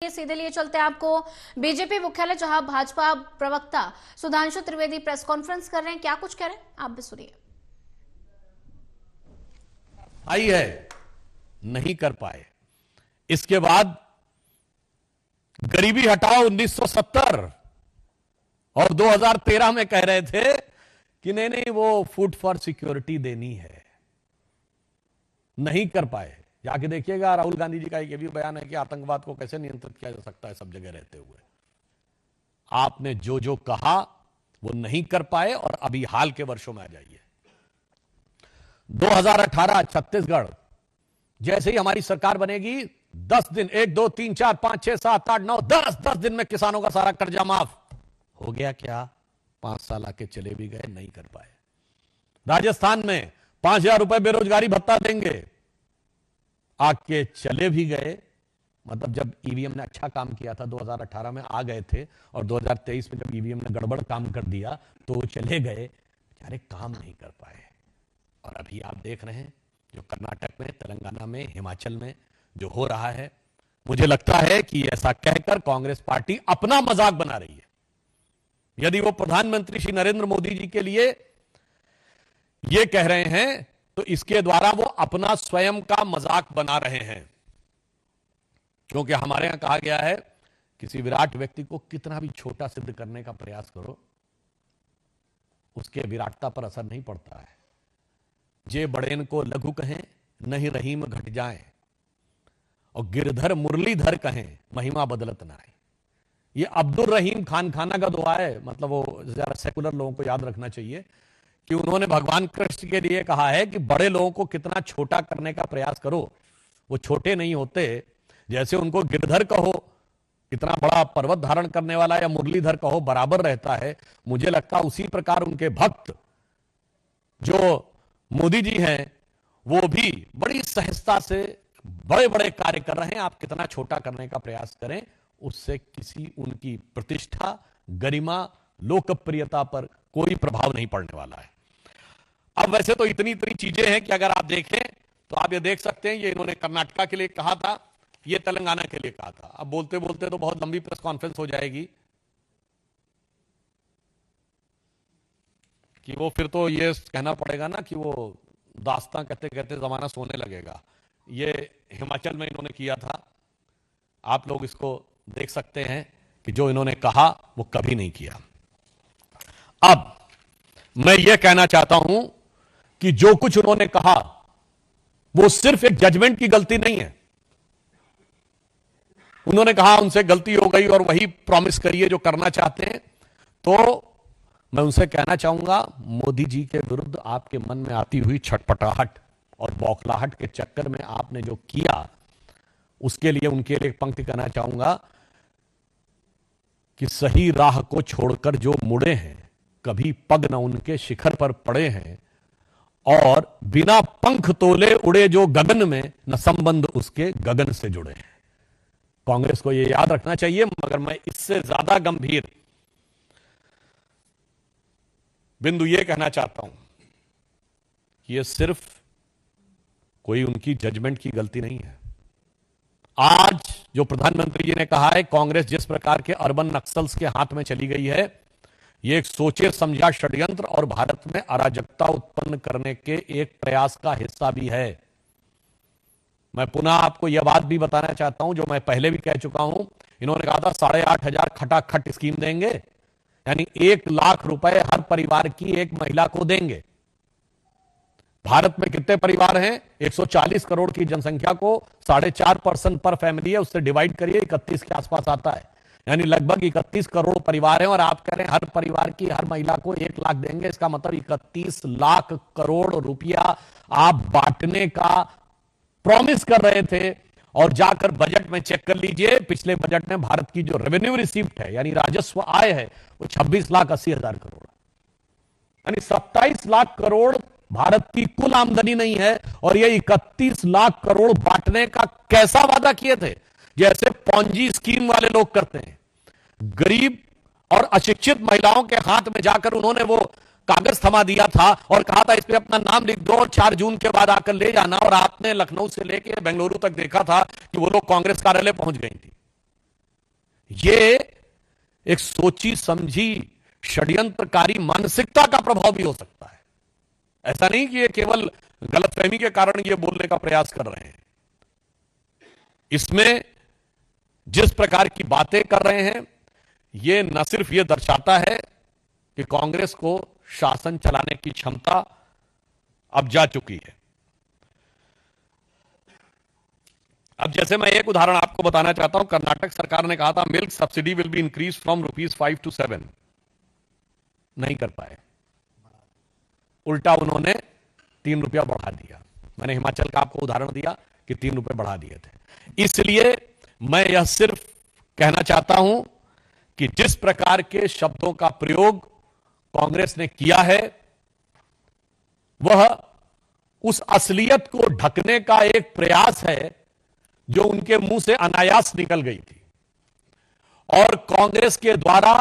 सीधे लिए चलते हैं आपको बीजेपी मुख्यालय, जहां भाजपा प्रवक्ता सुधांशु त्रिवेदी प्रेस कॉन्फ्रेंस कर रहे हैं। क्या कुछ कह रहे हैं आप भी सुनिए। आई है, नहीं कर पाए। इसके बाद गरीबी हटाओ 1970 और 2013 में कह रहे थे कि नहीं नहीं वो फूड फॉर सिक्योरिटी देनी है, नहीं कर पाए। जाके देखिएगा, राहुल गांधी जी का एक ये भी बयान है कि आतंकवाद को कैसे नियंत्रित किया जा सकता है सब जगह रहते हुए। आपने जो जो कहा वो नहीं कर पाए। और अभी हाल के वर्षों में आ जाइए, 2018 छत्तीसगढ़, जैसे ही हमारी सरकार बनेगी 10 दिन, 1 2 3 4 5 6 7 8 9 10 दिन में किसानों का सारा कर्जा माफ हो गया। क्या 5 साल आके चले भी गए, नहीं कर पाए। राजस्थान में 5,000 रुपए बेरोजगारी भत्ता देंगे, आके चले भी गए। मतलब जब ईवीएम ने अच्छा काम किया था 2018 में आ गए थे, और 2023 में जब ईवीएम ने गड़बड़ काम कर दिया तो वो चले गए, बेचारे काम नहीं कर पाए। और अभी आप देख रहे हैं जो कर्नाटक में, तेलंगाना में, हिमाचल में जो हो रहा है, मुझे लगता है कि ऐसा कहकर कांग्रेस पार्टी अपना मजाक बना रही है। यदि वो प्रधानमंत्री श्री नरेंद्र मोदी जी के लिए ये कह रहे हैं तो इसके द्वारा वो अपना स्वयं का मजाक बना रहे हैं। क्योंकि हमारे यहां कहा गया है, किसी विराट व्यक्ति को कितना भी छोटा सिद्ध करने का प्रयास करो, उसके विराटता पर असर नहीं पड़ता है। जे बड़ेन को लघु कहें, नहीं रहीम घट जाए, और गिरधर मुरलीधर कहें, महिमा बदलत ना आए। ये अब्दुल रहीम खान खाना का दुआ है। मतलब वो जरा सेकुलर लोगों को याद रखना चाहिए कि उन्होंने भगवान कृष्ण के लिए कहा है कि बड़े लोगों को कितना छोटा करने का प्रयास करो, वो छोटे नहीं होते। जैसे उनको गिरधर कहो, कितना बड़ा पर्वत धारण करने वाला, या मुरलीधर कहो, बराबर रहता है। मुझे लगता उसी प्रकार उनके भक्त जो मोदी जी हैं, वो भी बड़ी सहजता से बड़े बड़े कार्य कर रहे हैं। आप कितना छोटा करने का प्रयास करें, उससे किसी उनकी प्रतिष्ठा, गरिमा, लोकप्रियता पर कोई प्रभाव नहीं पड़ने वाला है। अब वैसे तो इतनी इतनी चीजें हैं कि अगर आप देखें तो आप ये देख सकते हैं, ये इन्होंने कर्नाटका के लिए कहा था, ये तेलंगाना के लिए कहा था। अब बोलते बोलते तो बहुत लंबी प्रेस कॉन्फ्रेंस हो जाएगी कि वो फिर तो ये कहना पड़ेगा ना कि वो दास्तां कहते कहते जमाना सोने लगेगा। ये हिमाचल में इन्होंने किया था, आप लोग इसको देख सकते हैं कि जो इन्होंने कहा वो कभी नहीं किया। अब मैं ये कहना चाहता हूं कि जो कुछ उन्होंने कहा वो सिर्फ एक जजमेंट की गलती नहीं है। उन्होंने कहा उनसे गलती हो गई और वही प्रॉमिस करिए जो करना चाहते हैं। तो मैं उनसे कहना चाहूंगा, मोदी जी के विरुद्ध आपके मन में आती हुई छटपटाहट और बौखलाहट के चक्कर में आपने जो किया, उसके लिए उनके लिए एक पंक्ति कहना चाहूंगा कि सही राह को छोड़कर जो मुड़े हैं, कभी पग न उनके शिखर पर पड़े हैं, और बिना पंख तोले उड़े जो गगन में, न संबंध उसके गगन से जुड़े हैं। कांग्रेस को यह याद रखना चाहिए। मगर मैं इससे ज्यादा गंभीर बिंदु यह कहना चाहता हूं कि यह सिर्फ कोई उनकी जजमेंट की गलती नहीं है। आज जो प्रधानमंत्री जी ने कहा है, कांग्रेस जिस प्रकार के अर्बन नक्सल्स के हाथ में चली गई है, यह एक सोचे समझा षड्यंत्र और भारत में अराजकता उत्पन्न करने के एक प्रयास का हिस्सा भी है। मैं पुनः आपको यह बात भी बताना चाहता हूं जो मैं पहले भी कह चुका हूं। इन्होंने कहा था 8,500 खटाखट स्कीम देंगे, यानी 1 लाख रुपए हर परिवार की एक महिला को देंगे। भारत में कितने परिवार हैं? 140 करोड़ की जनसंख्या को 4.5% पर फैमिली है, उससे डिवाइड करिए, 31 के आसपास आता है। यानी लगभग 31 करोड़ परिवार हैं, और आप कह रहे हैं हर परिवार की हर महिला को 1 लाख देंगे। इसका मतलब 31 लाख करोड़ रुपया आप बांटने का प्रॉमिस कर रहे थे। और जाकर बजट में चेक कर लीजिए, पिछले बजट में भारत की जो रेवेन्यू रिसीव्ड है, यानी राजस्व आय है, वो 26,80,000 करोड़, यानी 27 लाख करोड़ भारत की कुल आमदनी नहीं है। और ये 31 लाख करोड़ बांटने का कैसा वादा किए थे? जैसे पॉन्जी स्कीम वाले लोग करते हैं। गरीब और अशिक्षित महिलाओं के हाथ में जाकर उन्होंने वो कागज थमा दिया था और कहा था इस पे अपना नाम लिख दो और 4 जून के बाद आकर ले जाना। और आपने लखनऊ से लेकर बेंगलुरु तक देखा था कि वो लोग कांग्रेस कार्यालय पहुंच गई थी। ये एक सोची समझी षड्यंत्रकारी मानसिकता का प्रभाव भी हो सकता है। ऐसा नहीं कि ये केवल गलतफहमी के कारण ये बोलने का प्रयास कर रहे हैं। इसमें जिस प्रकार की बातें कर रहे हैं, ये न सिर्फ ये दर्शाता है कि कांग्रेस को शासन चलाने की क्षमता अब जा चुकी है। अब जैसे मैं एक उदाहरण आपको बताना चाहता हूं, कर्नाटक सरकार ने कहा था milk subsidy will be increase from ₹5 to 7, नहीं कर पाए, उल्टा उन्होंने ₹3 बढ़ा दिया। मैंने हिमाचल का आपको उदाहरण दिया कि ₹3 बढ़ा दिए थे। इसलिए मैं यह सिर्फ कहना चाहता हूं कि जिस प्रकार के शब्दों का प्रयोग कांग्रेस ने किया है, वह उस असलियत को ढकने का एक प्रयास है जो उनके मुंह से अनायास निकल गई थी। और कांग्रेस के द्वारा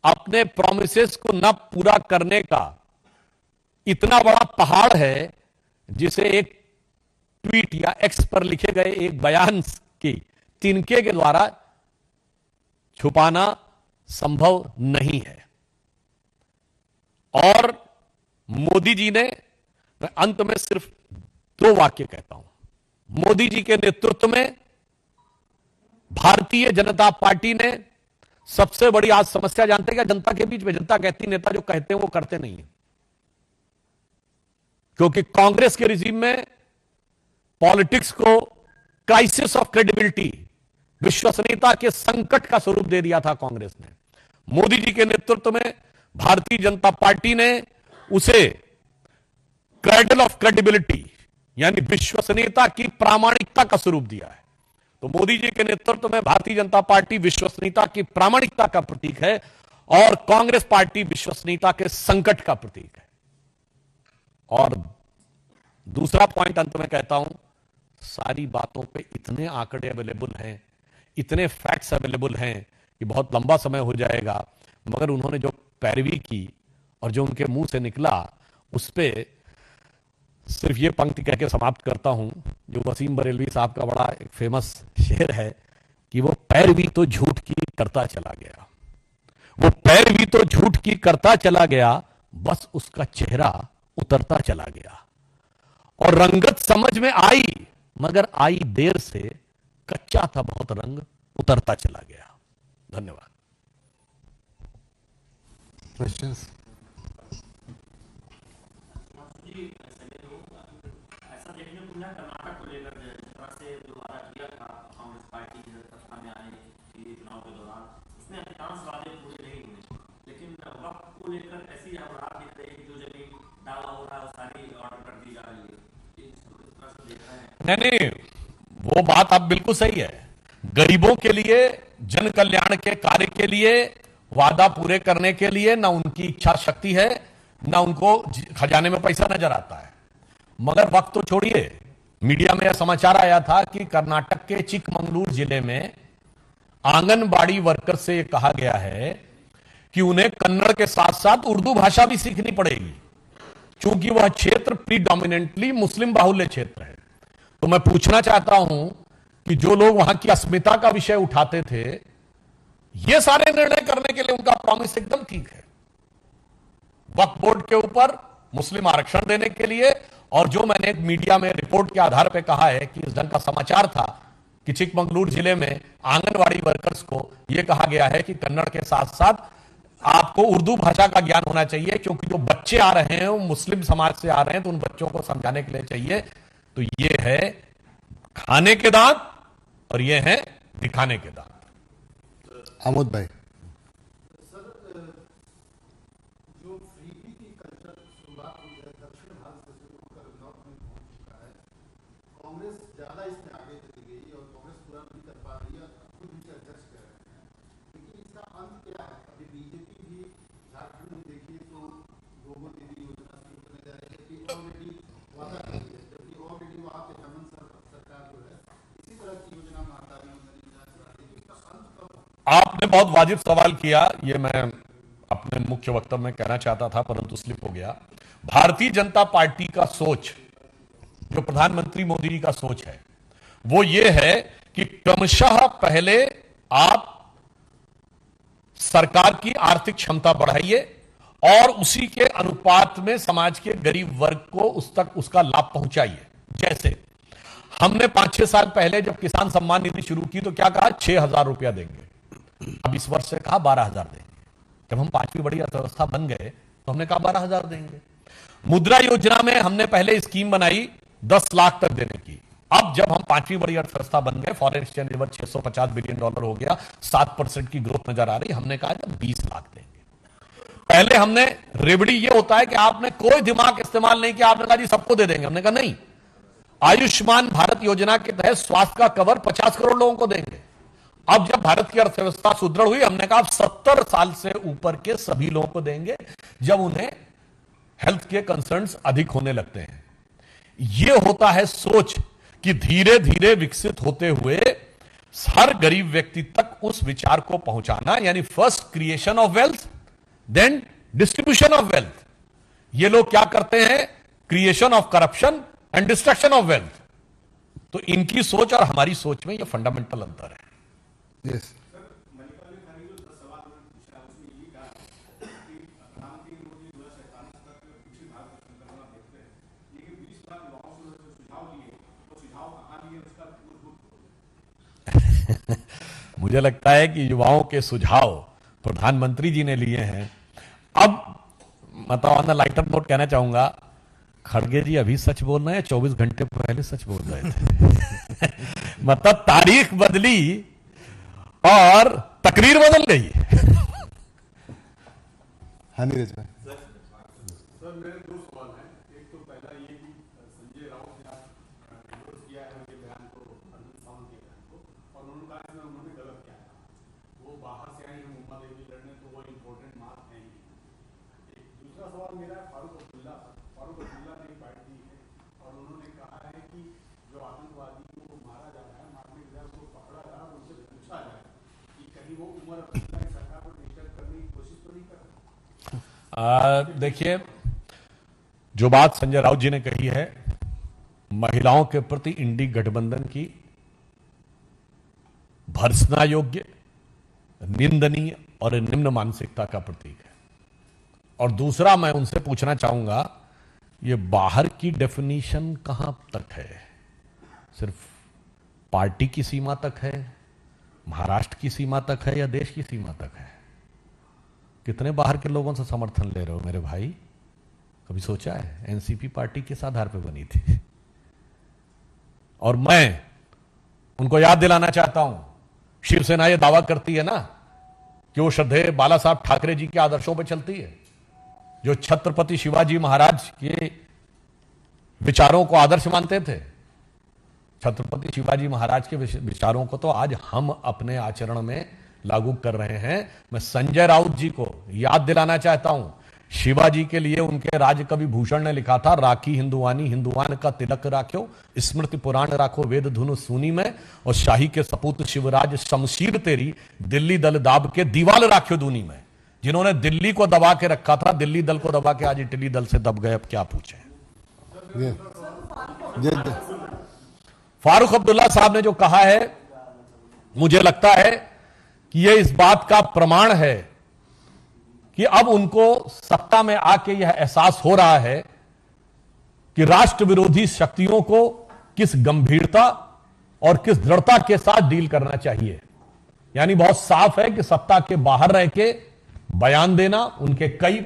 अपने प्रोमिसेस को न पूरा करने का इतना बड़ा पहाड़ है, जिसे एक ट्वीट या एक्स पर लिखे गए एक बयान की तिनके के द्वारा छुपाना संभव नहीं है। और मोदी जी ने, मैं अंत में सिर्फ 2 वाक्य कहता हूं, मोदी जी के नेतृत्व में भारतीय जनता पार्टी ने सबसे बड़ी आज समस्या जानते हैं क्या जनता के बीच में? जनता कहती नेता जो कहते हैं वो करते नहीं है। क्योंकि कांग्रेस के रिजीम में पॉलिटिक्स को क्राइसिस ऑफ क्रेडिबिलिटी, विश्वसनीयता के संकट का स्वरूप दे दिया था कांग्रेस ने। मोदी जी के नेतृत्व में भारतीय जनता पार्टी ने उसे क्रेडल ऑफ क्रेडिबिलिटी यानी विश्वसनीयता की प्रामाणिकता का स्वरूप दिया है। तो मोदी जी के नेतृत्व में भारतीय जनता पार्टी विश्वसनीयता की प्रामाणिकता का प्रतीक है और कांग्रेस पार्टी विश्वसनीयता के संकट का प्रतीक है। और दूसरा पॉइंट अंत में कहता हूं, सारी बातों पे इतने आंकड़े अवेलेबल हैं, इतने फैक्ट्स अवेलेबल हैं कि बहुत लंबा समय हो जाएगा, मगर उन्होंने जो पैरवी की और जो उनके मुंह से निकला, उस पर सिर्फ ये पंक्ति कह के समाप्त करता हूं, जो वसीम बरेलवी साहब का बड़ा एक फेमस शेर है कि वो पैरवी तो झूठ की करता चला गया, वो पैरवी तो झूठ की करता चला गया, बस उसका चेहरा उतरता चला गया। और रंगत समझ में आई मगर आई देर से, कच्चा था बहुत रंग, उतरता चला गया। धन्यवाद। क्वेश्चंस? ऐसा देखने को मिला कर्नाटक को लेकर जिस तरह से दोबारा किया था कांग्रेस पार्टी की सत्ता में आने के चुनाव के दौरान, इसमें अधिकांश वादे पूरे नहीं हुए, लेकिन वक्त को लेकर ऐसी अपराध दिख रही है, जो जगह दावा हो रहा है सारी ऑर्डर कर दी जा रही है। इस तरह से देख रहे हैं। नहीं, वो बात आप बिल्कुल सही है। गरीबों के लिए, जन कल्याण के कार्य के लिए, वादा पूरे करने के लिए ना उनकी इच्छा शक्ति है, ना उनको खजाने में पैसा नजर आता है। मगर वक्त तो छोड़िए, मीडिया में यह समाचार आया था कि कर्नाटक के चिकमंगलुरु जिले में आंगनबाड़ी वर्कर से यह कहा गया है कि उन्हें कन्नड़ के साथ साथ उर्दू भाषा भी सीखनी पड़ेगी, क्योंकि वह क्षेत्र प्रीडोमिनेंटली मुस्लिम बाहुल्य क्षेत्र है। तो मैं पूछना चाहता हूं कि जो लोग वहां की अस्मिता का विषय उठाते थे, ये सारे निर्णय करने के लिए उनका प्रॉमिस एकदम ठीक है। वक्फ बोर्ड के ऊपर मुस्लिम आरक्षण देने के लिए, और जो मैंने एक मीडिया में रिपोर्ट के आधार पर कहा है कि इस ढंग का समाचार था कि चिकमंगलुरु जिले में आंगनवाड़ी वर्कर्स को यह कहा गया है कि कन्नड़ के साथ साथ आपको उर्दू भाषा का ज्ञान होना चाहिए, क्योंकि जो बच्चे आ रहे हैं वो मुस्लिम समाज से आ रहे हैं, तो उन बच्चों को समझाने के लिए चाहिए। तो ये है खाने के दांत और ये है दिखाने के दांत। आमोद भाई। आपने बहुत वाजिब सवाल किया, ये मैं अपने मुख्य वक्तव्य में कहना चाहता था परंतु स्लिप हो गया। भारतीय जनता पार्टी का सोच, जो प्रधानमंत्री मोदी जी का सोच है, वो ये है कि क्रमशः पहले आप सरकार की आर्थिक क्षमता बढ़ाइए और उसी के अनुपात में समाज के गरीब वर्ग को उस तक उसका लाभ पहुंचाइए। जैसे हमने 5-6 साल पहले जब किसान सम्मान निधि शुरू की तो क्या कहा, 6,000 रुपया देंगे। अब इस वर्ष से कहा 12,000 देंगे। जब हम 5वीं बड़ी अर्थव्यवस्था बन गए तो हमने कहा 12,000 देंगे। मुद्रा योजना में हमने पहले स्कीम बनाई 10 लाख तक देने की। अब जब हम 5वीं बड़ी अर्थव्यवस्था बन गए, फॉरेन एक्सचेंज रिजर्व $650 बिलियन हो गया, 7% की ग्रोथ नजर आ रही, हमने कहा 20 लाख देंगे। पहले हमने रेवड़ी, ये होता है कि आपने कोई दिमाग इस्तेमाल नहीं किया, आपने कहा जी सबको दे देंगे। हमने कहा नहीं, आयुष्मान भारत योजना के तहत स्वास्थ्य का कवर 50 करोड़ लोगों को देंगे। अब जब भारत की अर्थव्यवस्था सुदृढ़ हुई, हमने कहा 70 साल से ऊपर के सभी लोगों को देंगे जब उन्हें हेल्थ के कंसर्न्स अधिक होने लगते हैं। यह होता है सोच कि धीरे धीरे विकसित होते हुए हर गरीब व्यक्ति तक उस विचार को पहुंचाना, यानी first creation of wealth then distribution of wealth. ये लोग क्या करते हैं, creation of corruption and destruction of wealth. तो इनकी सोच और हमारी सोच में यह फंडामेंटल अंतर है। यस मुझे लगता है कि युवाओं के सुझाव प्रधानमंत्री जी ने लिए हैं। अब मतलब ऑन द लाइटर नोट कहना चाहूंगा, खड़गे जी अभी सच बोल रहे हैं, 24 घंटे पहले सच बोल रहे थे। मतलब तारीख बदली और तकरीर बदल गई। हाँ नीरज भाई। सर मेरे दो सवाल हैं। एक तो पहला ये कि संजय राउत ने विरोध किया है ये बयान को, अरविंद सावंत के बयान को, और उन्होंने कहा इसमें उन्होंने गलत किया था। वो बाहर से आई है मुम्बा देवी लड़ने, तो वो इम्पोर्टेंट मार्क है ही। एक दूसरा सवाल मेरा है फारूक अब्दुल्ला ने एक बात दी है और उन्होंने कहा है कि जो आतंकवादी को मारा जा रहा है, मारने के बाद उसको पकड़ा जा रहा है, उनसे पूछा जाए कि कहीं वो उमर अब्दुल्ला की सरकार को डिस्टर्ब करने की कोशिश तो नहीं कर रहा। देखिए, जो बात संजय राउत जी ने कही है, महिलाओं के प्रति इंडी गठबंधन की भर्त्सना योग्य, निंदनीय और निम्न मानसिकता का प्रतीक है। और दूसरा मैं उनसे पूछना चाहूंगा, ये बाहर की डेफिनेशन कहां तक है? सिर्फ पार्टी की सीमा तक है, महाराष्ट्र की सीमा तक है, या देश की सीमा तक है? कितने बाहर के लोगों से समर्थन ले रहे हो मेरे भाई? कभी सोचा है? एनसीपी पार्टी किस आधार पर बनी थी? और मैं उनको याद दिलाना चाहता हूं, शिवसेना यह दावा करती है ना कि वो श्रद्धेय बाला साहब ठाकरे जी के आदर्शों पर चलती है, जो छत्रपति शिवाजी महाराज के विचारों को आदर्श मानते थे। छत्रपति शिवाजी महाराज के विचारों को तो आज हम अपने आचरण में लागू कर रहे हैं। मैं संजय राउत जी को याद दिलाना चाहता हूं, शिवाजी के लिए उनके राज कवि भूषण ने लिखा था, राखी हिंदुवानी हिंदुवान का तिलक राख्यो, स्मृति पुराण राखो वेद धुनु सुनी में, और शाही के सपूत शिवराज शमशीर तेरी, दिल्ली दल दाब के दीवाल राख्यो दूनी में। जिन्होंने दिल्ली को दबा के रखा था, दिल्ली दल को दबा के आज इटली दल से दब गए। अब क्या पूछे? फारूक अब्दुल्ला साहब ने जो कहा है, मुझे लगता है कि यह इस बात का प्रमाण है कि अब उनको सत्ता में आके यह एहसास हो रहा है कि राष्ट्र विरोधी शक्तियों को किस गंभीरता और किस दृढ़ता के साथ डील करना चाहिए। यानी बहुत साफ है कि सत्ता के बाहर रह के बयान देना, उनके कई